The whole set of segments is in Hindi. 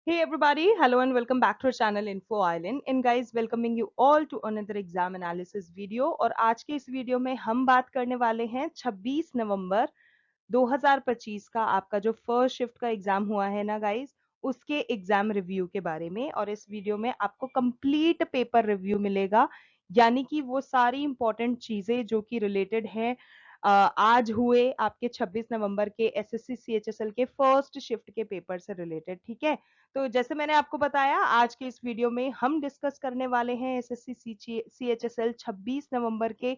Hey everybody, hello and welcome back to our channel Info Island. And guys, welcoming you all to another exam analysis video. और आज के इस वीडियो में हम बात करने वाले हैं 26 नवंबर 2025 का आपका जो फर्स्ट शिफ्ट का एग्जाम हुआ है ना गाइस, उसके एग्जाम रिव्यू के बारे में। और इस वीडियो में आपको कंप्लीट पेपर रिव्यू मिलेगा, यानी कि वो सारी इंपॉर्टेंट चीजें जो कि रिलेटेड हैं आज हुए आपके 26 नवंबर के एसएससी सीएचएसएल के फर्स्ट शिफ्ट के पेपर से रिलेटेड। ठीक है, तो जैसे मैंने आपको बताया, आज के इस वीडियो में हम डिस्कस करने वाले हैं एसएससी सीएचएसएल 26 नवंबर के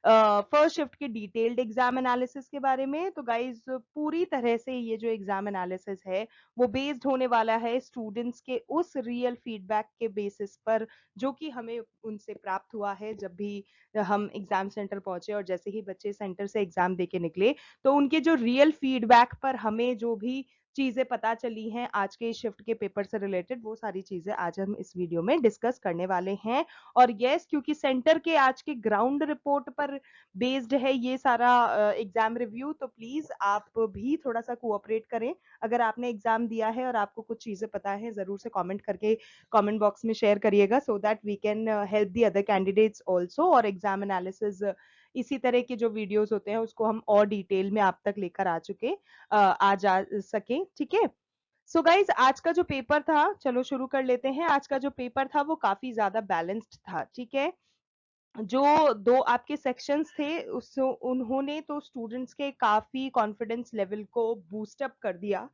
फर्स्ट शिफ्ट के डिटेल्ड एग्जाम एनालिसिस के बारे में। तो गाइज, पूरी तरह से ये जो एग्जाम एनालिसिस है वो बेस्ड होने वाला है स्टूडेंट्स के उस रियल फीडबैक के बेसिस पर जो कि हमें उनसे प्राप्त हुआ है जब भी हम एग्जाम सेंटर पहुंचे। और जैसे ही बच्चे सेंटर से एग्जाम देके निकले, तो उनके जो रियल फीडबैक पर हमें जो भी चीजें पता चली हैं आज के शिफ्ट के पेपर से रिलेटेड, वो सारी चीजें आज हम इस वीडियो में डिस्कस करने वाले हैं। और यस, क्योंकि सेंटर के आज के ग्राउंड रिपोर्ट पर बेस्ड है ये सारा एग्जाम रिव्यू, तो प्लीज आप भी थोड़ा सा कोऑपरेट करें। अगर आपने एग्जाम दिया है और आपको कुछ चीजें पता है, जरूर से कमेंट करके कमेंट बॉक्स में शेयर करिएगा, so that we can help the other candidates also. और एग्जाम एनालिसिस इसी तरह के जो वीडियोस होते हैं उसको हम और डिटेल में आप तक लेकर आ जा सके। ठीक है, सो गाइज, आज का जो पेपर था, चलो शुरू कर लेते हैं। आज का जो पेपर था वो काफी ज्यादा बैलेंस्ड था। ठीक है, जो दो आपके सेक्शंस थे उस उन्होंने तो स्टूडेंट्स के काफी कॉन्फिडेंस लेवल को बूस्ट अप कर दिया।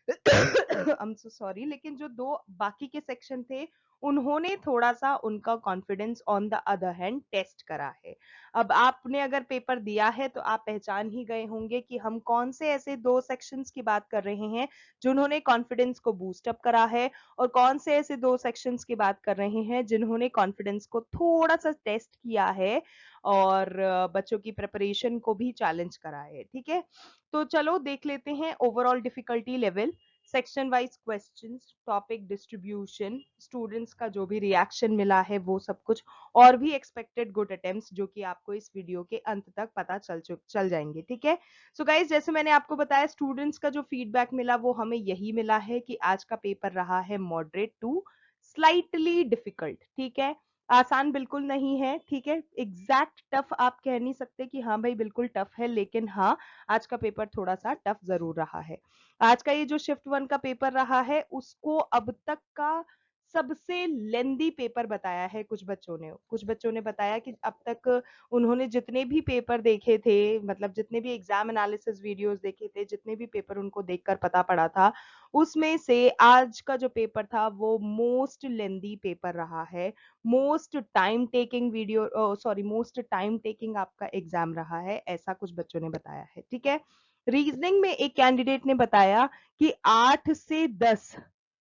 आई एम सो सॉरी, लेकिन जो दो बाकी के सेक्शन थे उन्होंने थोड़ा सा उनका confidence on the other hand test करा है। अब आपने अगर पेपर दिया है तो आप पहचान ही गए होंगे कि हम कौन से ऐसे दो सेक्शंस की बात कर रहे हैं जिन्होंने कॉन्फिडेंस को बूस्ट अप करा है, और कौन से ऐसे दो सेक्शंस की बात कर रहे हैं जिन्होंने कॉन्फिडेंस को थोड़ा सा टेस्ट किया है और बच्चों की प्रिपरेशन को भी चैलेंज करा है। ठीक है, तो चलो देख लेते हैं overall difficulty level, section wise questions, topic distribution, students का जो भी रिएक्शन मिला है वो सब कुछ, और भी एक्सपेक्टेड गुड अटेम्प्ट्स जो कि आपको इस वीडियो के अंत तक पता चल जाएंगे। ठीक है, सो गाइज, जैसे मैंने आपको बताया, स्टूडेंट्स का जो फीडबैक मिला वो हमें यही मिला है कि आज का पेपर रहा है मॉडरेट टू स्लाइटली डिफिकल्ट। ठीक है, आसान बिल्कुल नहीं है। ठीक है, एग्जैक्ट टफ आप कह नहीं सकते कि हाँ भाई बिल्कुल टफ है, लेकिन हाँ, आज का पेपर थोड़ा सा टफ जरूर रहा है। आज का ये जो शिफ्ट वन का पेपर रहा है उसको अब तक का सबसे लेंदी पेपर बताया है कुछ बच्चों ने बताया कि अब तक उन्होंने जितने भी पेपर देखे थे, मतलब जितने भी एग्जाम एनालिसिस वीडियोस देखे थे, जितने भी पेपर उनको देखकर पता पड़ा था, उसमें से आज का जो पेपर था वो मोस्ट लेंदी पेपर रहा है, most time taking most time taking आपका एग्जाम रहा है, ऐसा कुछ बच्चों ने बताया है। ठीक है, रीजनिंग में एक कैंडिडेट ने बताया कि 8 से 10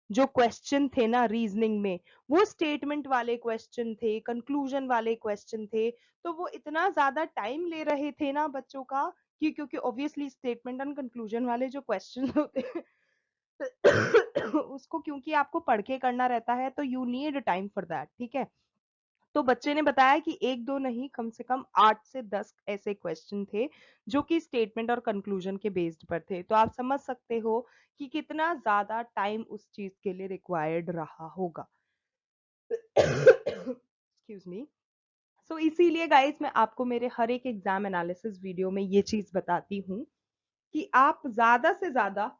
जो क्वेश्चन थे ना रीजनिंग में, वो स्टेटमेंट वाले क्वेश्चन थे, कंक्लूजन वाले क्वेश्चन थे। तो वो इतना ज्यादा टाइम ले रहे थे ना बच्चों का, कि क्योंकि ऑब्वियसली स्टेटमेंट एंड कंक्लूजन वाले जो क्वेश्चन होते हैं उसको क्योंकि आपको पढ़ के करना रहता है, तो you need time for that. ठीक है, तो बच्चे ने बताया कि एक दो नहीं, कम से कम 8 से 10 ऐसे क्वेश्चन थे जो कि स्टेटमेंट और कंक्लूजन के बेस्ड पर थे। तो आप समझ सकते हो कि कितना ज्यादा टाइम उस चीज के लिए रिक्वायर्ड रहा होगा। Excuse me. सो इसीलिए गाइस, मैं आपको मेरे हर एक एग्जाम एनालिसिस वीडियो में ये चीज बताती हूँ कि आप ज्यादा से ज्यादा,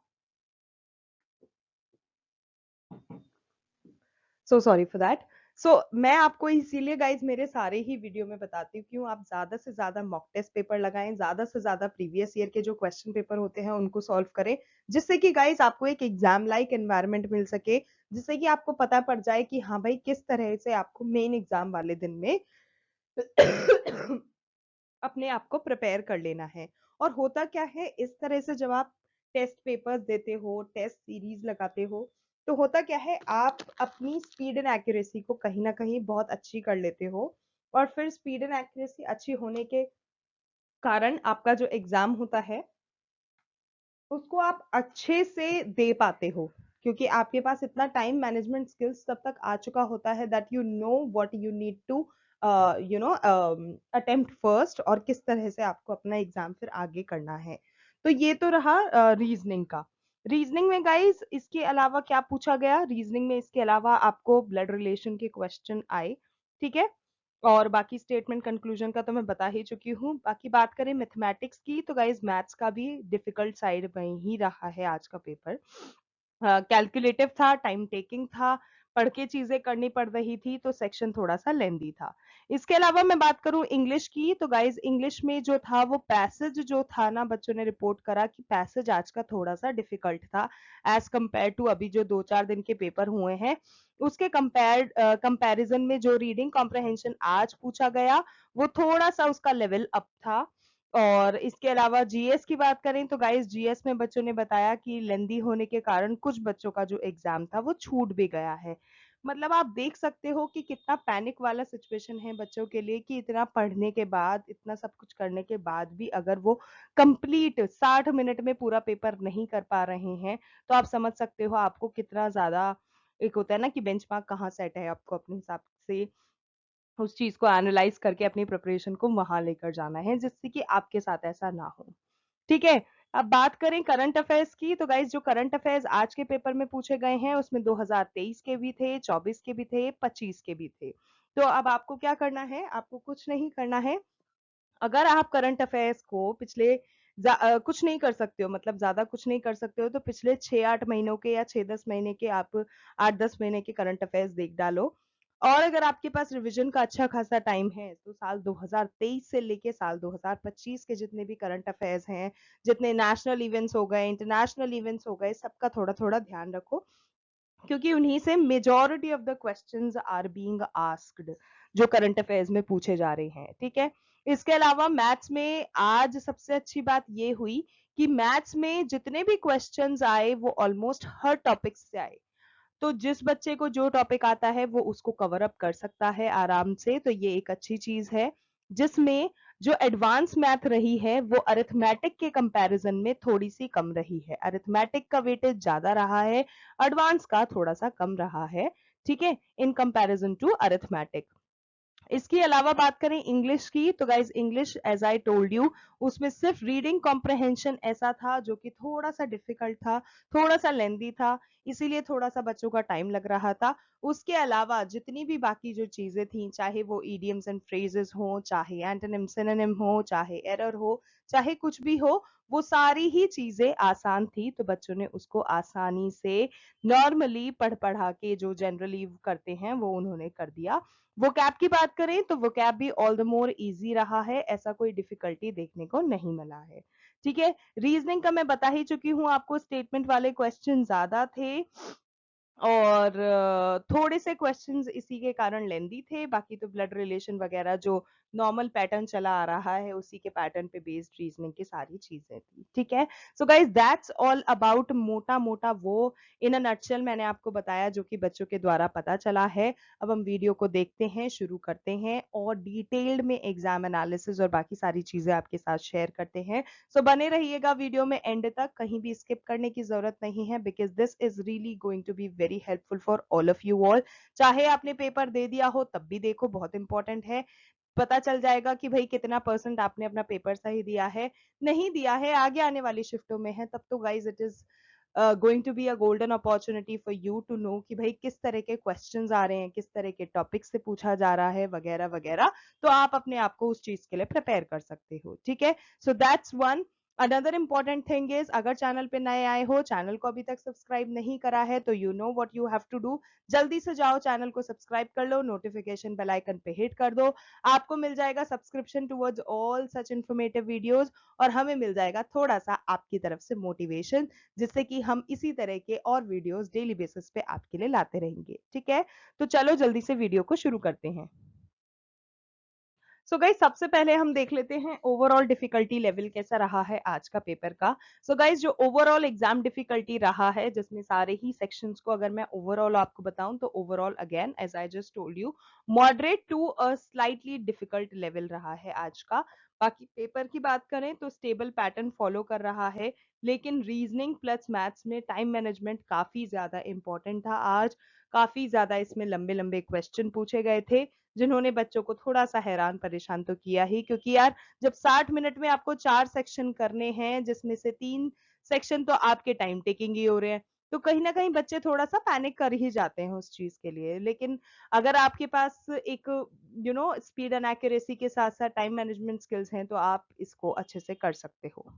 सो सॉरी फॉर दैट। सो मैं आपको इसीलिए गाइज मेरे सारे ही वीडियो में बताती हूँ क्यों आप ज्यादा से ज्यादा मॉक टेस्ट पेपर लगाएं, ज्यादा से ज्यादा प्रीवियस ईयर के जो क्वेश्चन पेपर होते हैं उनको सॉल्व करें, जिससे कि गाइज आपको एक एग्जाम लाइक एनवायरनमेंट मिल सके, जिससे कि आपको पता पड़ जाए कि हाँ भाई किस तरह से आपको मेन एग्जाम वाले दिन में अपने आप को प्रिपेयर कर लेना है। और होता क्या है, इस तरह से जब आप टेस्ट पेपर्स देते हो, टेस्ट सीरीज लगाते हो, तो होता क्या है, आप अपनी स्पीड एंड एक्यूरेसी को कहीं ना कहीं बहुत अच्छी कर लेते हो, और फिर स्पीड एंड एक्यूरेसी अच्छी होने के कारण आपका जो एग्जाम होता है उसको आप अच्छे से दे पाते हो, क्योंकि आपके पास इतना टाइम मैनेजमेंट स्किल्स तब तक आ चुका होता है that you know what you need to attempt first, और किस तरह से आपको अपना एग्जाम फिर आगे करना है। तो ये तो रहा रीजनिंग का। रीजनिंग में गाइस इसके अलावा क्या पूछा गया, रीजनिंग में इसके अलावा आपको ब्लड रिलेशन के क्वेश्चन आए, ठीक है। और बाकी स्टेटमेंट कंक्लूजन का तो मैं बता ही चुकी हूँ। बाकी बात करें मैथमेटिक्स की, तो गाइस मैथ्स का भी डिफिकल्ट साइड में ही रहा है आज का पेपर। कैलकुलेटिव था, टाइम टेकिंग था, पढ़ के चीजें करनी पड़ रही थी, तो सेक्शन थोड़ा सा लेंदी था। इसके अलावा मैं बात करूं इंग्लिश की, तो गाइज इंग्लिश में जो था वो पैसेज जो था ना, बच्चों ने रिपोर्ट करा कि पैसेज आज का थोड़ा सा डिफिकल्ट था एज कंपेयर टू अभी जो 2-4 दिन के पेपर हुए हैं उसके कंपैरिजन में। जो रीडिंग कॉम्प्रहेंशन आज पूछा गया वो थोड़ा सा उसका लेवल अप था। और इसके अलावा जीएस की बात करें तो गाइस जीएस में बच्चों ने बताया कि लेंदी होने के कारण कुछ बच्चों का जो एग्जाम था वो छूट भी गया है। मतलब आप देख सकते हो कि कितना पैनिक वाला सिचुएशन है बच्चों के लिए कि इतना पढ़ने के बाद, इतना सब कुछ करने के बाद भी अगर वो कंप्लीट 60 मिनट में पूरा पेपर नहीं कर पा रहे हैं, तो आप समझ सकते हो आपको कितना ज्यादा, एक होता है ना कि बेंचमार्क कहाँ सेट है, आपको अपने हिसाब से उस चीज को एनालाइज करके अपनी प्रिपरेशन को वहां लेकर जाना है, जिससे कि आपके साथ ऐसा ना हो, ठीक है। अब बात करें करंट अफेयर्स की, तो गाइज जो करंट अफेयर्स आज के पेपर में पूछे गए हैं उसमें 2023 के भी थे, 24 के भी थे, 25 के भी थे। तो अब आपको क्या करना है, आपको कुछ नहीं करना है। अगर आप करंट अफेयर्स को पिछले कुछ नहीं कर सकते हो, मतलब ज्यादा कुछ नहीं कर सकते हो, तो पिछले 6-8 महीनों के या 6-10 महीने के आप 8-10 महीने के करंट अफेयर्स देख डालो। और अगर आपके पास रिवीजन का अच्छा खासा टाइम है तो साल 2023 से लेके साल 2025 के जितने भी करंट अफेयर्स हैं, जितने नेशनल इवेंट्स हो गए, इंटरनेशनल इवेंट्स हो गए, सबका थोड़ा थोड़ा ध्यान रखो, क्योंकि उन्हीं से majority of the questions are being asked जो करंट अफेयर्स में पूछे जा रहे हैं, ठीक है। इसके अलावा मैथ्स में आज सबसे अच्छी बात ये हुई कि मैथ्स में जितने भी क्वेश्चंस आए वो ऑलमोस्ट हर टॉपिक से आए। तो जिस बच्चे को जो टॉपिक आता है वो उसको कवर अप कर सकता है आराम से, तो ये एक अच्छी चीज है। जिसमें जो एडवांस मैथ रही है वो अरिथमेटिक के कंपैरिजन में थोड़ी सी कम रही है, अरिथमेटिक का वेटेज ज्यादा रहा है, एडवांस का थोड़ा सा कम रहा है, ठीक है, इन कंपैरिजन टू अरिथमेटिक। इसके अलावा बात करें इंग्लिश की, तो guys English as I told you उसमें सिर्फ रीडिंग कॉम्प्रहेंशन ऐसा था जो कि थोड़ा सा डिफिकल्ट था, थोड़ा सा लेंदी था, इसीलिए थोड़ा सा बच्चों का टाइम लग रहा था। उसके अलावा जितनी भी बाकी जो चीजें थी, चाहे वो इडियम्स एंड फ्रेजेस हो, चाहे एंटोनिम सिनोनिम हो, चाहे एरर हो, चाहे कुछ भी हो, वो सारी ही चीजें आसान थी, तो बच्चों ने उसको आसानी से नॉर्मली पढ़ पढ़ा के जो जनरली करते हैं वो उन्होंने कर दिया। वो कैब की बात करें तो वो कैब भी ऑल द मोर इजी रहा है, ऐसा कोई डिफिकल्टी देखने को नहीं मिला है, ठीक है। रीजनिंग का मैं बता ही चुकी हूँ आपको, स्टेटमेंट वाले क्वेश्चन ज्यादा थे और थोड़े से क्वेश्चंस इसी के कारण लेंदी थे, बाकी तो ब्लड रिलेशन वगैरह जो नॉर्मल पैटर्न चला आ रहा है उसी के पैटर्न पे बेस्ड रीजनिंग की सारी चीजें थी, ठीक है। So guys that's all about मोटा मोटा वो इन अ नटशेल मैंने आपको बताया जो कि बच्चों के द्वारा पता चला है। अब हम वीडियो को देखते हैं, शुरू करते हैं और डिटेल्ड में एग्जाम एनालिसिस और बाकी सारी चीजें आपके साथ शेयर करते हैं। सो बने रहिएगा वीडियो में एंड तक, कहीं भी स्किप करने की जरूरत नहीं है, because this is really going to be very helpful for all of you all. चाहे आपने पेपर दे दिया हो तब भी देखो, बहुत इंपॉर्टेंट है, पता चल जाएगा कि भाई कितना परसेंट आपने अपना पेपर सही दिया है, नहीं दिया है, आगे आने वाली शिफ्टों में है, तब तो guys it is going to be a golden opportunity for you to know कि भाई किस तरह के क्वेश्चंस आ रहे हैं, किस तरह के टॉपिक से पूछा जा रहा है वगैरह वगैरह। तो आप अपने आप को उस चीज के लिए प्रिपेयर कर सकते हो, ठीक है। So that's one. Another important thing is, अगर चैनल पे नए आए हो, चैनल को अभी तक सब्सक्राइब नहीं करा है, तो you know what you have to do, जल्दी से जाओ चैनल को सब्सक्राइब कर लो, नोटिफिकेशन बेल आइकन पे हिट कर दो, आपको मिल जाएगा subscription towards all such informative videos, और हमें मिल जाएगा थोड़ा सा आपकी तरफ से मोटिवेशन, जिससे कि हम इसी तरह के और वीडियोस डेली बेसिस पे आपके लिए लाते रहेंगे, ठीक है। तो चलो जल्दी से वीडियो को शुरू करते हैं। सो गाइज सबसे पहले हम देख लेते हैं ओवरऑल डिफिकल्टी लेवल कैसा रहा है आज का पेपर का। सो गाइज जो ओवरऑल एग्जाम डिफिकल्टी रहा है, जिसमें सारे ही सेक्शंस को अगर मैं ओवरऑल आपको बताऊं, तो overall again as I just told you, moderate to a slightly difficult level रहा है आज का। बाकी पेपर की बात करें तो स्टेबल पैटर्न फॉलो कर रहा है, लेकिन रीजनिंग प्लस मैथ्स में टाइम मैनेजमेंट काफी ज्यादा इंपॉर्टेंट था आज। काफी ज्यादा इसमें लंबे लंबे क्वेश्चन पूछे गए थे, जिन्होंने बच्चों को थोड़ा सा हैरान परेशान तो किया ही, क्योंकि यार जब 60 मिनट में आपको 4 सेक्शन करने हैं, जिसमें से 3 सेक्शन तो आपके टाइम टेकिंग ही हो रहे हैं। तो कहीं ना कहीं बच्चे थोड़ा सा पैनिक कर ही जाते हैं उस चीज के लिए। लेकिन अगर आपके पास एक स्पीड एंड एक्यूरेसी के साथ साथ टाइम मैनेजमेंट स्किल्स हैं तो आप इसको अच्छे से कर सकते हो।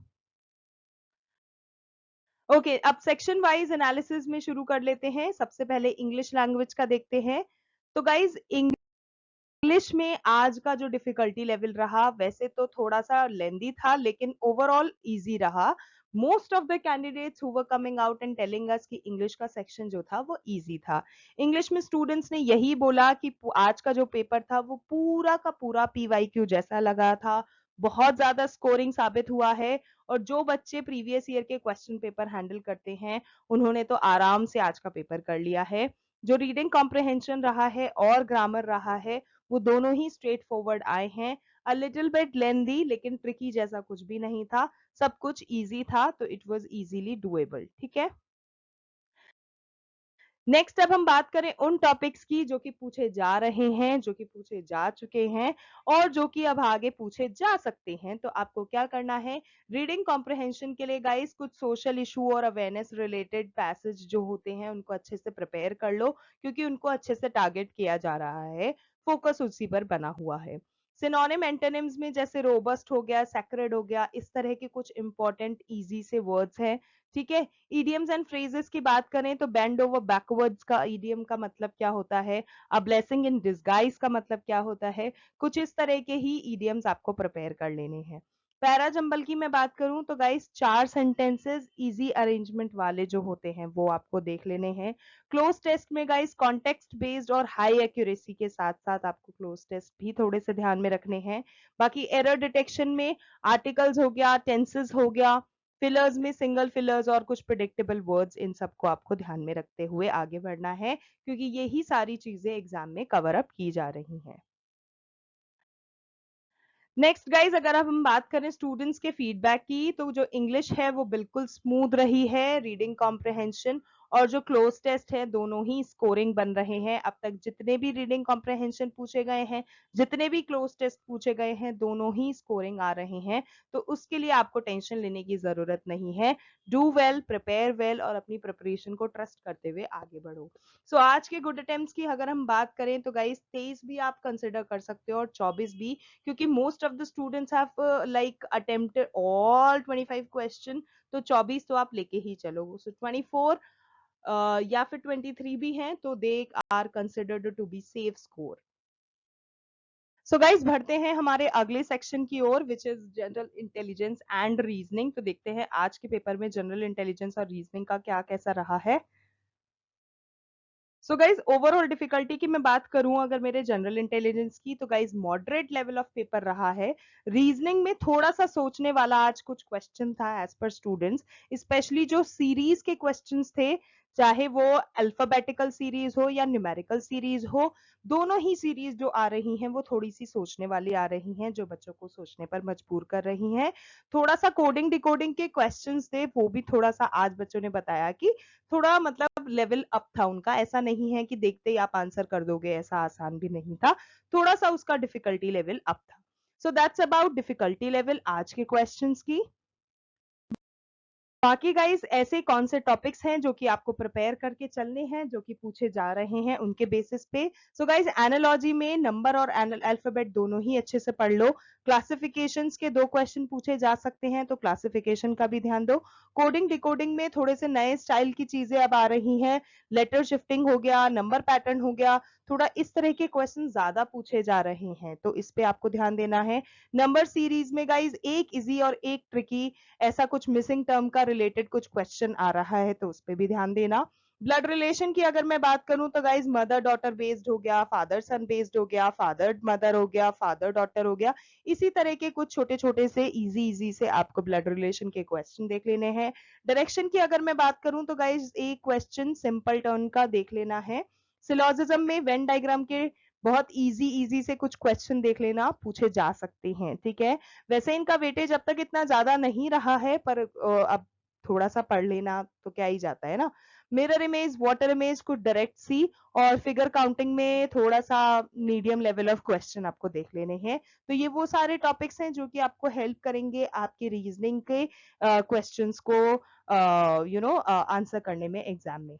ओके, अब सेक्शन वाइज एनालिसिस में शुरू कर लेते हैं। सबसे पहले इंग्लिश लैंग्वेज का देखते हैं। तो गाइज इंग्लिश में आज का जो डिफिकल्टी लेवल रहा, वैसे तो थोड़ा सा लेंदी था लेकिन ओवरऑल इजी रहा। Most of the candidates who were coming out and telling us कि इंग्लिश का सेक्शन जो था वो इजी था। इंग्लिश में स्टूडेंट्स ने यही बोला कि आज का जो पेपर था वो पूरा का पूरा पीवाईक्यू जैसा लगा था, बहुत ज्यादा स्कोरिंग साबित हुआ है। और जो बच्चे प्रीवियस ईयर के क्वेश्चन पेपर हैंडल करते हैं उन्होंने तो आराम से आज का पेपर कर लिया है। जो रीडिंग कॉम्प्रिहेंशन रहा है और ग्रामर रहा है वो दोनों ही स्ट्रेट फॉरवर्ड आए हैं। अ लिटिल बिट लेंदी लेकिन ट्रिकी जैसा कुछ भी नहीं था, सब कुछ इजी था, तो इट वाज इजीली डुएबल। ठीक है, नेक्स्ट अब हम बात करें उन टॉपिक्स की जो कि पूछे जा रहे हैं, जो कि पूछे जा चुके हैं और जो कि अब आगे पूछे जा सकते हैं। तो आपको क्या करना है, रीडिंग कॉम्प्रिहेंशन के लिए गाइस कुछ सोशल इशू और अवेयरनेस रिलेटेड पैसेज जो होते हैं उनको अच्छे से प्रिपेयर कर लो, क्योंकि उनको अच्छे से टारगेट किया जा रहा है, फोकस उसी पर बना हुआ है। सिनोनिम एंटोनिम्स में जैसे रोबस्ट हो गया, सैक्रेड हो गया, इस तरह के कुछ इंपॉर्टेंट इजी से वर्ड्स हैं। ठीक है, इडियम्स एंड फ्रेजेस की बात करें तो बेंड ओवर बैकवर्ड्स का इडियम का मतलब क्या होता है, अ ब्लेसिंग इन डिसगाइज का मतलब क्या होता है, कुछ इस तरह के ही इडियम्स आपको प्रिपेयर कर लेने हैं। पैरा जंबल की मैं बात करूं तो गाइस 4 सेंटेंसेस इजी अरेंजमेंट वाले जो होते हैं वो आपको देख लेने हैं। क्लोज टेस्ट में गाइस कॉन्टेक्स्ट बेस्ड और हाई एक्यूरेसी के साथ साथ आपको क्लोज टेस्ट भी थोड़े से ध्यान में रखने हैं। बाकी एरर डिटेक्शन में आर्टिकल्स हो गया, टेंसेस हो गया, फिलर्स में सिंगल फिलर्स और कुछ प्रिडिक्टेबल वर्ड्स, इन सबको आपको ध्यान में रखते हुए आगे बढ़ना है, क्योंकि यही सारी चीजें एग्जाम में कवर अप की जा रही हैं। नेक्स्ट गाइज, अगर अब हम बात करें स्टूडेंट्स के फीडबैक की, तो जो इंग्लिश है वो बिल्कुल स्मूथ रही है, रीडिंग कॉम्प्रिहेंशन और जो क्लोज टेस्ट है दोनों ही स्कोरिंग बन रहे हैं। अब तक जितने भी रीडिंग कॉम्प्रिहेंशन पूछे गए हैं, जितने भी क्लोज टेस्ट पूछे गए हैं, दोनों ही स्कोरिंग आ रहे हैं। तो उसके लिए आपको टेंशन लेने की जरूरत नहीं है। डू वेल, प्रिपेयर वेल और अपनी प्रिपरेशन को ट्रस्ट करते हुए आगे बढ़ो। सो आज के गुड अटेम्प्ट्स की अगर हम बात करें तो गाइस 23 भी आप कंसिडर कर सकते हो और 24 भी, क्योंकि most of the students have like attempted all 25 question. तो 24 तो आप लेके ही चलो। सो 24 या फिर 23 भी हैं तो they are considered to be safe score. So guys बढ़ते हैं हमारे अगले सेक्शन की ओर, which is general intelligence and reasoning. तो देखते हैं आज के पेपर में जनरल इंटेलिजेंस और रीजनिंग का क्या कैसा रहा है। सो गाइज ओवरऑल डिफिकल्टी की मैं बात करूं अगर मेरे जनरल इंटेलिजेंस की, तो guys moderate level of paper रहा है। रीजनिंग में थोड़ा सा सोचने वाला आज कुछ क्वेश्चन था एज पर स्टूडेंट्स, स्पेशली जो सीरीज के क्वेश्चंस थे, चाहे वो अल्फाबेटिकल सीरीज हो या न्यूमेरिकल सीरीज हो, दोनों ही सीरीज जो आ रही हैं वो थोड़ी सी सोचने वाली आ रही हैं, जो बच्चों को सोचने पर मजबूर कर रही हैं। थोड़ा सा कोडिंग डिकोडिंग के क्वेश्चंस थे, वो भी थोड़ा सा आज बच्चों ने बताया कि थोड़ा मतलब लेवल अप था उनका। ऐसा नहीं है कि देखते ही आप आंसर कर दोगे, ऐसा आसान भी नहीं था, थोड़ा सा उसका डिफिकल्टी लेवल अप था। So that's about difficulty level आज के क्वेश्चंस की। बाकी गाइस ऐसे कौन से टॉपिक्स हैं जो कि आपको प्रिपेयर करके चलने हैं, जो कि पूछे जा रहे हैं उनके बेसिस पे। सो गाइस एनालॉजी में नंबर और अल्फाबेट दोनों ही अच्छे से पढ़ लो। क्लासिफिकेशंस के 2 क्वेश्चन पूछे जा सकते हैं तो क्लासिफिकेशन का भी ध्यान दो। कोडिंग डिकोडिंग में थोड़े से नए स्टाइल की चीजें अब आ रही हैं, लेटर शिफ्टिंग हो गया, नंबर पैटर्न हो गया, थोड़ा इस तरह के क्वेश्चन ज्यादा पूछे जा रहे हैं, तो इस पे आपको ध्यान देना है। नंबर सीरीज में गाइज एक इजी और एक ट्रिकी, ऐसा कुछ मिसिंग टर्म का रिलेटेड कुछ क्वेश्चन आ रहा है, तो उस पर भी ध्यान देना। ब्लड रिलेशन की अगर मैं बात करूं तो गाइज मदर डॉटर बेस्ड हो गया, फादर सन बेस्ड हो गया, फादर मदर हो गया, फादर डॉटर हो गया, इसी तरह के कुछ छोटे छोटे से इजी इजी से आपको ब्लड रिलेशन के क्वेश्चन देख लेने हैं। डायरेक्शन की अगर मैं बात करूं तो गाइज एक क्वेश्चन सिंपल टर्न का देख लेना है। सिलोजिज्म में वेन डायग्राम के बहुत इजी इजी से कुछ क्वेश्चन देख लेना, पूछे जा सकते हैं। ठीक है, वैसे इनका वेटेज अब तक इतना ज्यादा नहीं रहा है, पर अब थोड़ा सा पढ़ लेना तो क्या ही जाता है ना। मिरर इमेज, वाटर इमेज को डायरेक्ट सी, और फिगर काउंटिंग में थोड़ा सा मीडियम लेवल ऑफ क्वेश्चन आपको देख लेने हैं। तो ये वो सारे टॉपिक्स हैं जो कि आपको हेल्प करेंगे आपके रीजनिंग के क्वेश्चंस को आंसर करने में एग्जाम में।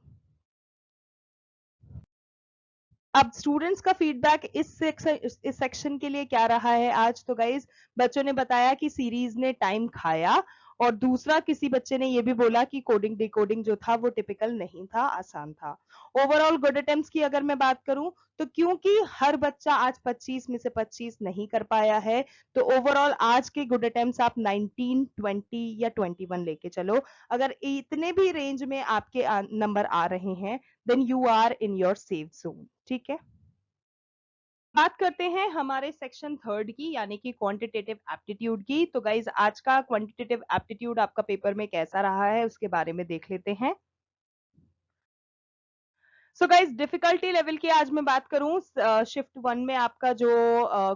अब स्टूडेंट्स का फीडबैक इस सेक्शन के लिए क्या रहा है आज, तो गाइज बच्चों ने बताया कि सीरीज ने टाइम खाया, और दूसरा किसी बच्चे ने ये भी बोला कि कोडिंग डिकोडिंग जो था वो टिपिकल नहीं था, आसान था। ओवरऑल गुड अटेम्प्ट्स की अगर मैं बात करूं, तो क्योंकि हर बच्चा आज 25 में से 25 नहीं कर पाया है, तो ओवरऑल आज के गुड अटेम्प्ट्स आप 19, 20 या 21 लेके चलो। अगर इतने भी रेंज में आपके नंबर आ रहे हैं, then you are in your safe zone. ठीक है, बात करते हैं हमारे सेक्शन थर्ड की, यानी कि क्वांटिटेटिव एप्टीट्यूड की। तो गाइज आज का क्वांटिटेटिव एप्टीट्यूड आपका पेपर में कैसा रहा है उसके बारे में देख लेते हैं। सो गाइज डिफिकल्टी लेवल की आज मैं बात करूं, शिफ्ट वन में आपका जो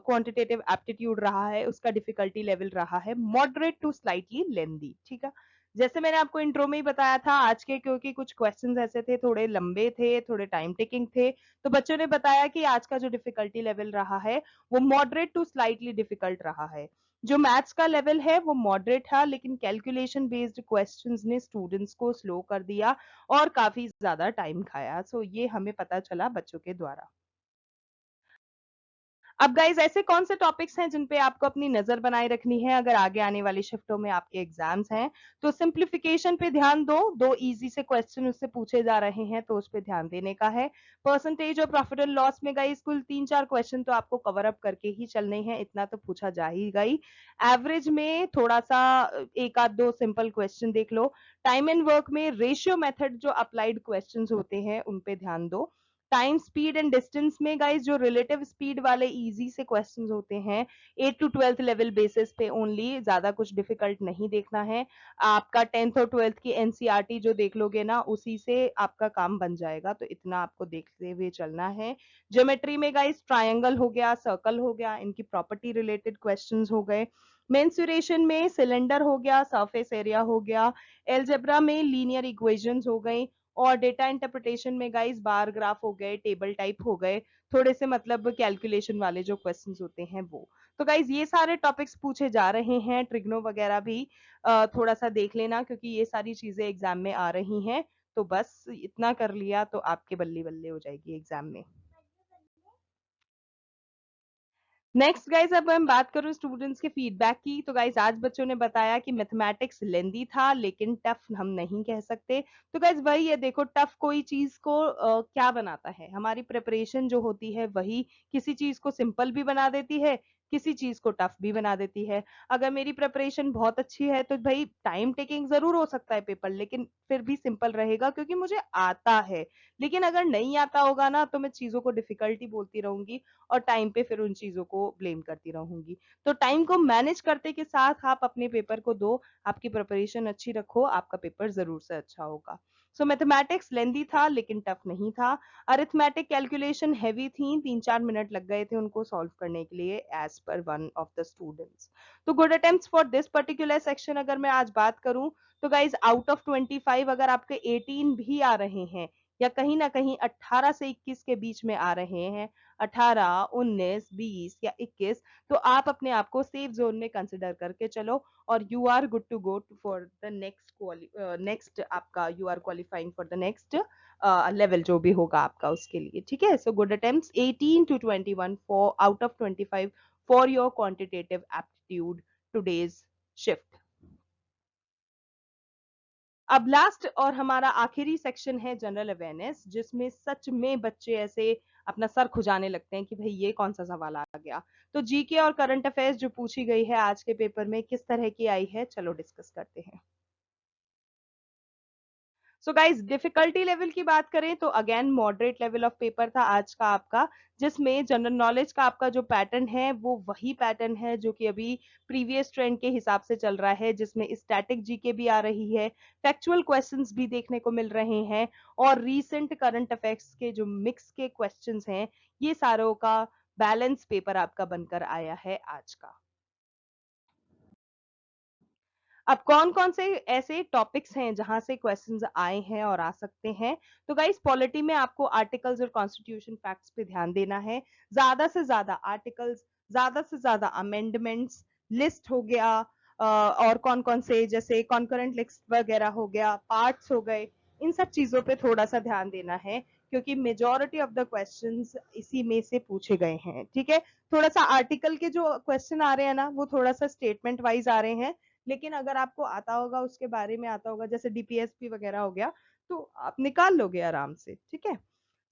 क्वांटिटेटिव एप्टीट्यूड रहा है उसका डिफिकल्टी लेवल रहा है मॉडरेट टू स्लाइटली लेंदी। ठीक है, जैसे मैंने आपको इंट्रो में ही बताया था, आज के क्योंकि कुछ क्वेश्चंस ऐसे थे, थोड़े लंबे थे, थोड़े टाइम टेकिंग थे, तो बच्चों ने बताया कि आज का जो डिफिकल्टी लेवल रहा है वो मॉडरेट टू स्लाइटली डिफिकल्ट रहा है। जो मैथ्स का लेवल है वो मॉडरेट था, लेकिन कैलकुलेशन बेस्ड क्वेश्चंस ने स्टूडेंट्स को स्लो कर दिया और काफी ज्यादा टाइम खाया। सो ये हमें पता चला बच्चों के द्वारा। अब गाइज ऐसे कौन से टॉपिक्स हैं जिन पे आपको अपनी नजर बनाए रखनी है अगर आगे आने वाली शिफ्टों में आपके एग्जाम्स हैं, तो सिंप्लीफिकेशन पे ध्यान दो, दो इजी से क्वेश्चन उससे पूछे जा रहे हैं तो उस पे ध्यान देने का है। परसेंटेज और प्रॉफिट एंड लॉस में गाइज कुल 3-4 क्वेश्चन तो आपको कवर अप करके ही चलने हैं, इतना तो पूछा जा ही गई। एवरेज में थोड़ा सा एक आध दो सिंपल क्वेश्चन देख लो। टाइम एंड वर्क में रेशियो मेथड जो अप्लाइड क्वेश्चन होते हैं उन पे ध्यान दो। टाइम स्पीड एंड डिस्टेंस में गाइस जो रिलेटिव स्पीड वाले इजी से क्वेश्चंस होते हैं, 8 टू 12th लेवल बेसिस पे ओनली, ज्यादा कुछ डिफिकल्ट नहीं देखना है। आपका 10th और 12th की एनसीईआरटी जो देख लोगे ना, उसी से आपका काम बन जाएगा, तो इतना आपको देखते हुए चलना है। ज्योमेट्री में गाइस ट्रायंगल हो गया, सर्कल हो गया, इनकी प्रॉपर्टी रिलेटेड क्वेश्चंस हो गए। मेंसुरेशन में सिलेंडर हो गया, सरफेस एरिया हो गया। एलजेब्रा में लीनियर इक्वेशंस हो गई। और डेटा इंटरप्रिटेशन में गाइस बार ग्राफ हो गए, टेबल टाइप हो गए, थोड़े से मतलब कैलकुलेशन वाले जो क्वेश्चंस होते हैं वो। तो गाइस ये सारे टॉपिक्स पूछे जा रहे हैं, ट्रिग्नो वगैरह भी थोड़ा सा देख लेना क्योंकि ये सारी चीजें एग्जाम में आ रही हैं। तो बस इतना कर लिया तो आपके बल्ले बल्ले हो जाएगी एग्जाम में। नेक्स्ट गाइज अब हम बात करूं स्टूडेंट्स के फीडबैक की, तो गाइज आज बच्चों ने बताया कि मैथमेटिक्स लेंदी था लेकिन टफ हम नहीं कह सकते। तो गाइज वही है, देखो टफ कोई चीज को क्या बनाता है, हमारी प्रिपरेशन जो होती है वही किसी चीज को सिंपल भी बना देती है, किसी चीज को टफ भी बना देती है। अगर मेरी प्रिपरेशन बहुत अच्छी है तो भाई टाइम टेकिंग जरूर हो सकता है पेपर, लेकिन फिर भी सिंपल रहेगा क्योंकि मुझे आता है। लेकिन अगर नहीं आता होगा ना तो मैं चीजों को डिफिकल्टी बोलती रहूंगी और टाइम पे फिर उन चीजों को ब्लेम करती रहूंगी। तो टाइम को मैनेज करते के साथ आप अपने पेपर को दो, आपकी प्रिपरेशन अच्छी रखो, आपका पेपर जरूर से अच्छा होगा। सो मैथमेटिक्स लेंदी था लेकिन टफ नहीं था। अरिथमेटिक कैलकुलेशन हैवी थी, 3-4 मिनट लग गए थे उनको सॉल्व करने के लिए as per one of the students. तो good attempts for this particular section अगर मैं आज बात करूं, तो गाइज आउट ऑफ 25 अगर आपके 18 भी आ रहे हैं या कहीं ना कहीं 18 से 21 के बीच में आ रहे हैं, 18, 19, 20 या 21, तो आप अपने आप को सेफ जोन में कंसिडर करके चलो और you are good to go for the next आपका you are qualifying for the next level जो भी होगा आपका उसके लिए। ठीक है, so good attempts 18 to 21 for out of 25 for your quantitative aptitude today's shift. अब लास्ट और हमारा आखिरी सेक्शन है जनरल अवेयरनेस, जिसमें सच में बच्चे ऐसे अपना सर खुजाने लगते हैं कि भाई ये कौन सा सवाल आ गया। तो जीके और करंट अफेयर्स जो पूछी गई है आज के पेपर में किस तरह की आई है, चलो डिस्कस करते हैं। सो गाइज डिफिकल्टी लेवल की बात करें तो again moderate level of paper था आज का आपका, जिसमें जनरल नॉलेज का आपका जो पैटर्न है वो वही पैटर्न है जो कि अभी प्रीवियस ट्रेंड के हिसाब से चल रहा है, जिसमें स्टैटिक जीके भी आ रही है, फैक्चुअल क्वेश्चंस भी देखने को मिल रहे हैं, और रीसेंट करंट अफेयर्स के जो मिक्स के क्वेश्चंस हैं, ये सारों का बैलेंस पेपर आपका बनकर आया है आज का। अब कौन-कौन से ऐसे टॉपिक्स हैं जहाँ से क्वेश्चंस आए हैं और आ सकते हैं? तो गाइस पॉलिटी में आपको आर्टिकल्स और कॉन्स्टिट्यूशन फैक्ट्स पे ध्यान देना है। ज़्यादा से ज़्यादा आर्टिकल्स, ज़्यादा से ज़्यादा अमेंडमेंट्स, लिस्ट हो गया और कौन-कौन से जैसे कॉन्करेंट लिस्ट वगैरह हो गया, पार्ट्स हो गए, इन सब चीज़ों पे थोड़ा-सा ध्यान देना है क्योंकि मेजॉरिटी ऑफ द क्वेश्चंस इसी में से पूछे गए हैं, ठीक है? थोड़ा-सा आर्टिकल के जो क्वेश्चन आ रहे हैं ना, वो थोड़ा-सा स्टेटमेंट वाइज़ आ रहे हैं, लेकिन अगर आपको आता होगा उसके बारे में आता होगा जैसे डीपीएसपी वगैरह हो गया तो आप निकाल लोगे आराम से, ठीक है?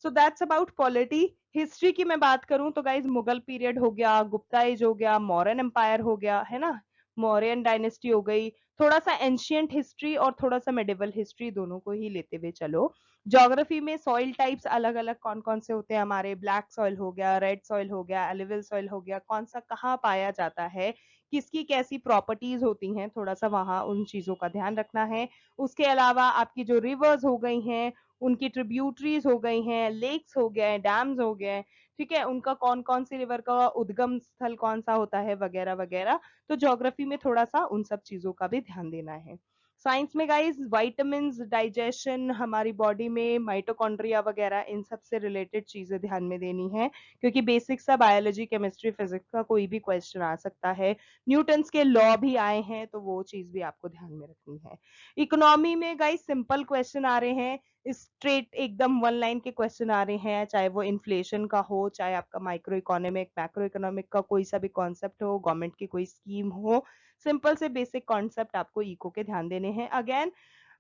So that's about polity. History की मैं बात करूं तो गाइज मुगल पीरियड हो गया, गुप्ता एज हो गया, मौर्यन एम्पायर हो गया, है ना, मौर्यन डायनेस्टी हो गई, थोड़ा सा एंशियंट हिस्ट्री और थोड़ा सा मेडिवल हिस्ट्री दोनों को ही लेते हुए चलो। ज्योग्राफी में सॉइल टाइप्स अलग अलग कौन कौन से होते हैं हमारे, ब्लैक सॉइल हो गया, रेड सॉइल हो गया, एलिवल सॉइल हो गया, कौन सा कहाँ पाया जाता है, किसकी कैसी प्रॉपर्टीज होती हैं, थोड़ा सा वहां उन चीजों का ध्यान रखना है। उसके अलावा आपकी जो रिवर्स हो गई हैं, उनकी ट्रिब्यूटरीज हो गई हैं, लेक्स हो गए, डैम्स हो गए, ठीक है, उनका कौन कौन सी रिवर का उद्गम स्थल कौन सा होता है वगैरह वगैरह। तो ज्योग्राफी में थोड़ा सा उन सब चीजों का भी ध्यान देना है। साइंस में गाइस विटामिन्स, डाइजेशन, हमारी बॉडी में माइटोकॉन्ड्रिया वगैरह, इन सब से रिलेटेड चीजें ध्यान में देनी है क्योंकि बेसिक सा बायोलॉजी, केमिस्ट्री, फिजिक्स का कोई भी क्वेश्चन आ सकता है। न्यूटन्स के लॉ भी आए हैं तो वो चीज भी आपको ध्यान में रखनी है। इकोनॉमी में गाइस सिंपल क्वेश्चन आ रहे हैं, स्ट्रेट एकदम वन लाइन के क्वेश्चन आ रहे हैं, चाहे वो इन्फ्लेशन का हो, चाहे आपका माइक्रो इकोनॉमिक, मैक्रो इकोनॉमिक का कोई सा भी कॉन्सेप्ट हो, गवर्नमेंट की कोई स्कीम हो, सिंपल से बेसिक कॉन्सेप्ट आपको इको के ध्यान देने हैं। अगेन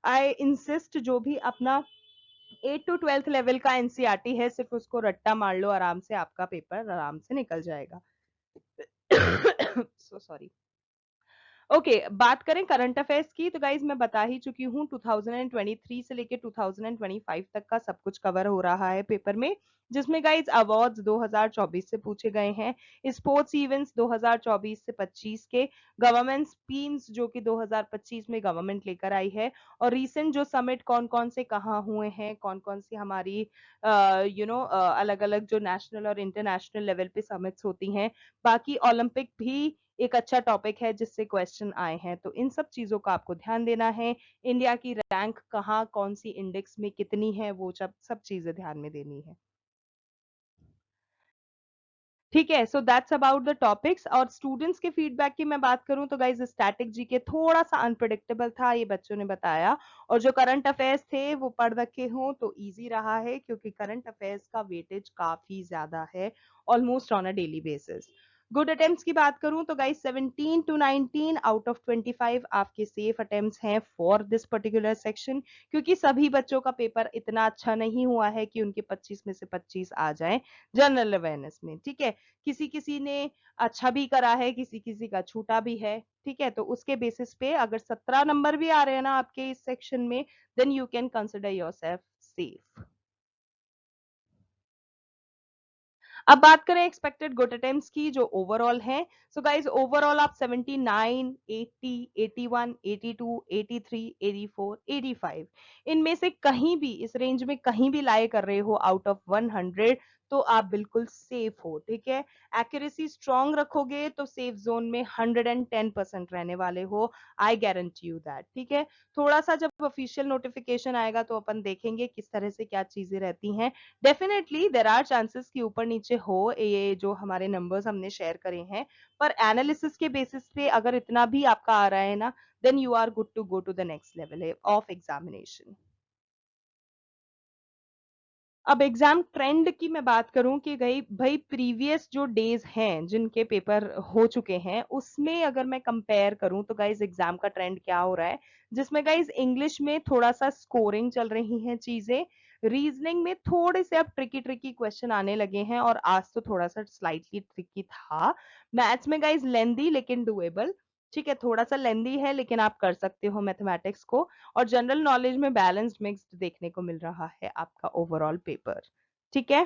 आई इंसिस्ट, जो भी अपना 8 टू 12th लेवल का एनसीईआरटी है सिर्फ उसको रट्टा मार लो, आराम से आपका पेपर आराम से निकल जाएगा। So sorry. ओके बात करें करंट अफेयर्स की तो गाइज मैं बता ही चुकी हूँ 2023 से लेके 2025 तक का सब कुछ कवर हो रहा है पेपर में, जिसमें गाइज अवार्ड्स 2024 से पूछे गए हैं, स्पोर्ट्स इवेंट्स 2024 से 25 के, गवर्नमेंट स्कीम्स जो कि 2025 में गवर्नमेंट लेकर आई है, और रीसेंट जो समिट कौन कौन से कहाँ हुए हैं, कौन कौन सी हमारी अलग अलग जो नेशनल और इंटरनेशनल लेवल पे समिट्स होती हैं। बाकी ओलंपिक भी एक अच्छा टॉपिक है जिससे क्वेश्चन आए हैं, तो इन सब चीजों का आपको ध्यान देना है। इंडिया की रैंक कहाँ, कौन सी इंडेक्स में कितनी है, वो सब चीजें ध्यान में देनी है, ठीक है। So that's about the topics. और स्टूडेंट्स के फीडबैक की मैं बात करूं तो गाइज स्टैटिक जी के थोड़ा सा अनप्रिडिक्टेबल था, ये बच्चों ने बताया, और जो करंट अफेयर्स थे वो पढ़ रखे हों तो इजी रहा है क्योंकि करंट अफेयर्स का वेटेज काफी ज्यादा है, almost on a daily basis. Good attempts की बात करूं तो गाइस 17 टू 19 आउट ऑफ 25 आपके सेफ अटेम्प्ट्स हैं फॉर दिस पर्टिकुलर सेक्शन, क्योंकि सभी बच्चों का पेपर इतना अच्छा नहीं हुआ है कि उनके 25 में से 25 आ जाएं जनरल अवेयरनेस में, ठीक है। किसी किसी ने अच्छा भी करा है, किसी किसी का छूटा भी है, ठीक है। तो उसके बेसिस पे अगर 17 नंबर भी आ रहे हैं ना आपके इस सेक्शन में, then you can consider yourself safe. अब बात करें एक्सपेक्टेड गुड अटेम्प्ट्स की जो ओवरऑल है। सो गाइज ओवरऑल आप 79, 80, 81, 82, 83, 84, 85 इनमें से कहीं भी इस रेंज में कहीं भी लाए कर रहे हो आउट ऑफ 100 तो आप बिल्कुल सेफ हो, ठीक है। एक्यूरेसी स्ट्रॉन्ग रखोगे तो सेफ जोन में 110% रहने वाले हो, आई गारंटी यू दैट, ठीक है। थोड़ा सा जब ऑफिशियल नोटिफिकेशन आएगा तो अपन देखेंगे किस तरह से क्या चीजें रहती हैं। डेफिनेटली देर आर चांसेस कि ऊपर नीचे हो ये जो हमारे नंबर्स हमने शेयर करे हैं, पर एनालिसिस के बेसिस पे अगर इतना भी आपका आ रहा है ना, then you are good to go to the next level of examination. अब एग्जाम ट्रेंड की मैं बात करूं कि गई भाई प्रीवियस जो डेज हैं जिनके पेपर हो चुके हैं उसमें अगर मैं कंपेयर करूं तो गाइज एग्जाम का ट्रेंड क्या हो रहा है, जिसमें गाइज इंग्लिश में थोड़ा सा स्कोरिंग चल रही हैं चीजें, रीजनिंग में थोड़े से अब ट्रिकी ट्रिकी क्वेश्चन आने लगे हैं और आज तो थोड़ा सा स्लाइटली ट्रिकी था। मैथ्स में गाइज लेंदी लेकिन डुएबल, ठीक है, थोड़ा सा लेंदी है लेकिन आप कर सकते हो मैथमेटिक्स को, और जनरल नॉलेज में बैलेंस्ड मिक्स्ड देखने को मिल रहा है आपका ओवरऑल पेपर, ठीक है।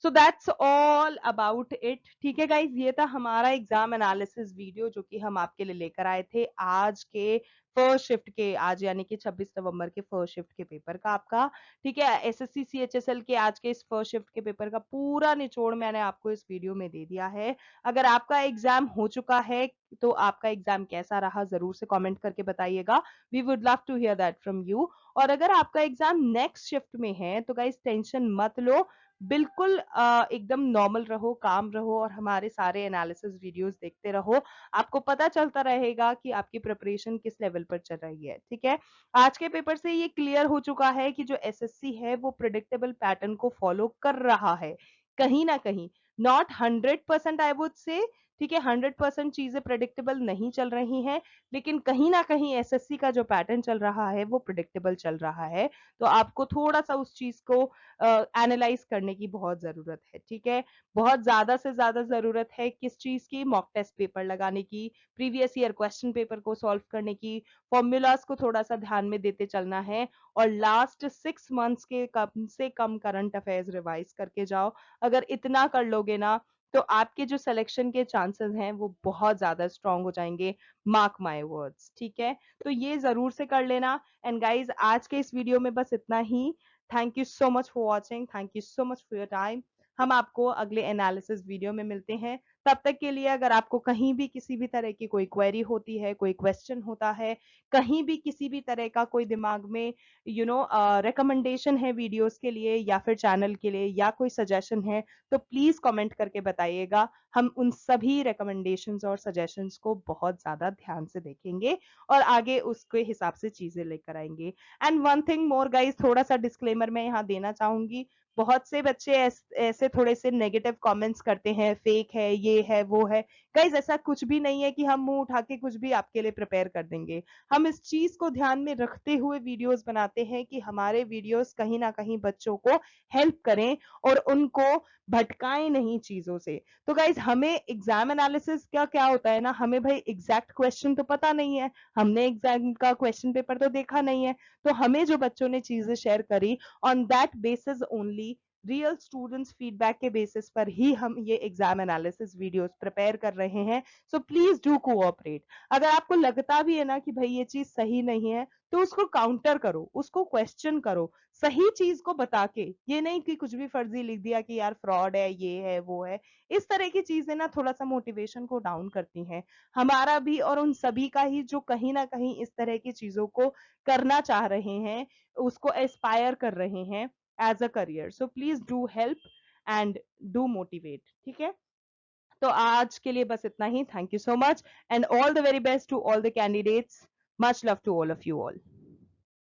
So that's all about it. ठीक है गाइज, ये था हमारा एग्जाम एनालिसिस वीडियो जो कि हम आपके लिए लेकर आए थे आज के फर्स्ट शिफ्ट के, आज यानी कि 26 नवंबर के फर्स्ट शिफ्ट के पेपर का आपका। ठीक है, एसएससी सीएचएसएल के आज के इस फर्स्ट शिफ्ट के पेपर का पूरा निचोड़ मैंने आपको इस वीडियो में दे दिया है। अगर आपका एग्जाम हो चुका है तो आपका एग्जाम कैसा रहा जरूर से कमेंट करके बताइएगा। We would love to hear that from you. और अगर आपका एग्जाम नेक्स्ट शिफ्ट में है तो गाइज टेंशन मत लो, बिल्कुल एकदम नॉर्मल रहो, काम रहो और हमारे सारे एनालिसिस वीडियोस देखते रहो। आपको पता चलता रहेगा कि आपकी प्रिपरेशन किस लेवल पर चल रही है। ठीक है, आज के पेपर से ये क्लियर हो चुका है कि जो एसएससी है वो प्रिडिक्टेबल पैटर्न को फॉलो कर रहा है कहीं ना कहीं, नॉट 100% आई वुड से। ठीक है, 100% चीजें प्रिडिक्टेबल नहीं चल रही हैं, लेकिन कहीं ना कहीं एसएससी का जो पैटर्न चल रहा है वो प्रिडिक्टेबल चल रहा है। तो आपको थोड़ा सा उस चीज को एनालाइज करने की बहुत जरूरत है। ठीक है, बहुत ज्यादा से ज्यादा जरूरत है किस चीज की, मॉक टेस्ट पेपर लगाने की, प्रीवियस ईयर क्वेश्चन पेपर को सॉल्व करने की, फॉर्मूलाज को थोड़ा सा ध्यान में देते चलना है और लास्ट 6 मंथ्स के कम से कम करंट अफेयर्स रिवाइज करके जाओ। अगर इतना कर लोगे ना तो आपके जो सिलेक्शन के चांसेस हैं वो बहुत ज्यादा स्ट्रांग हो जाएंगे, मार्क माय वर्ड्स। ठीक है, तो ये जरूर से कर लेना। एंड गाइज, आज के इस वीडियो में बस इतना ही। Thank you so much for watching, thank you so much for your time. हम आपको अगले एनालिसिस वीडियो में मिलते हैं। तब तक के लिए अगर आपको कहीं भी किसी भी तरह की कोई क्वेरी होती है, कोई क्वेश्चन होता है, कहीं भी किसी भी तरह का कोई दिमाग में रिकमेंडेशन है वीडियोस के लिए या फिर चैनल के लिए या कोई सजेशन है, तो प्लीज कमेंट करके बताइएगा। हम उन सभी रिकमेंडेशंस और सजेशंस को बहुत ज्यादा ध्यान से देखेंगे और आगे उसके हिसाब से चीजें लेकर आएंगे। And one thing more guys, थोड़ा सा डिस्क्लेमर मैं यहाँ देना चाहूंगी। बहुत से बच्चे ऐसे थोड़े से नेगेटिव कमेंट्स करते हैं, फेक है, ये है, वो है। गाइज, ऐसा कुछ भी नहीं है कि हम मुंह उठा के कुछ भी आपके लिए प्रिपेयर कर देंगे। हम इस चीज को ध्यान में रखते हुए वीडियोस बनाते हैं कि हमारे वीडियोस कहीं ना कहीं बच्चों को हेल्प करें और उनको भटकाएं नहीं चीजों से। तो गाइज, हमें एग्जाम एनालिसिस का क्या होता है ना, हमें भाई एग्जैक्ट क्वेश्चन तो पता नहीं है, हमने एग्जाम का क्वेश्चन पेपर तो देखा नहीं है। तो हमें जो बच्चों ने चीजें शेयर करी, on that basis only, real students feedback के बेसिस पर ही हम ये एग्जाम एनालिसिस वीडियोस प्रिपेयर कर रहे हैं। सो प्लीज डू कोऑपरेट। अगर आपको लगता भी है ना कि भाई ये चीज सही नहीं है, तो उसको काउंटर करो, उसको क्वेश्चन करो, सही चीज को बता के। ये नहीं कि कुछ भी फर्जी लिख दिया कि यार फ्रॉड है, ये है, वो है। इस तरह की चीजें ना थोड़ा सा मोटिवेशन को डाउन करती हैं, हमारा भी और उन सभी का ही जो कहीं ना कहीं इस तरह की चीजों को करना चाह रहे हैं, उसको एस्पायर कर रहे हैं as a career. So please do help and do motivate. ठीक है, तो आज के लिए बस इतना ही। Thank you so much and all the very best to all the candidates. Much love to all of you all.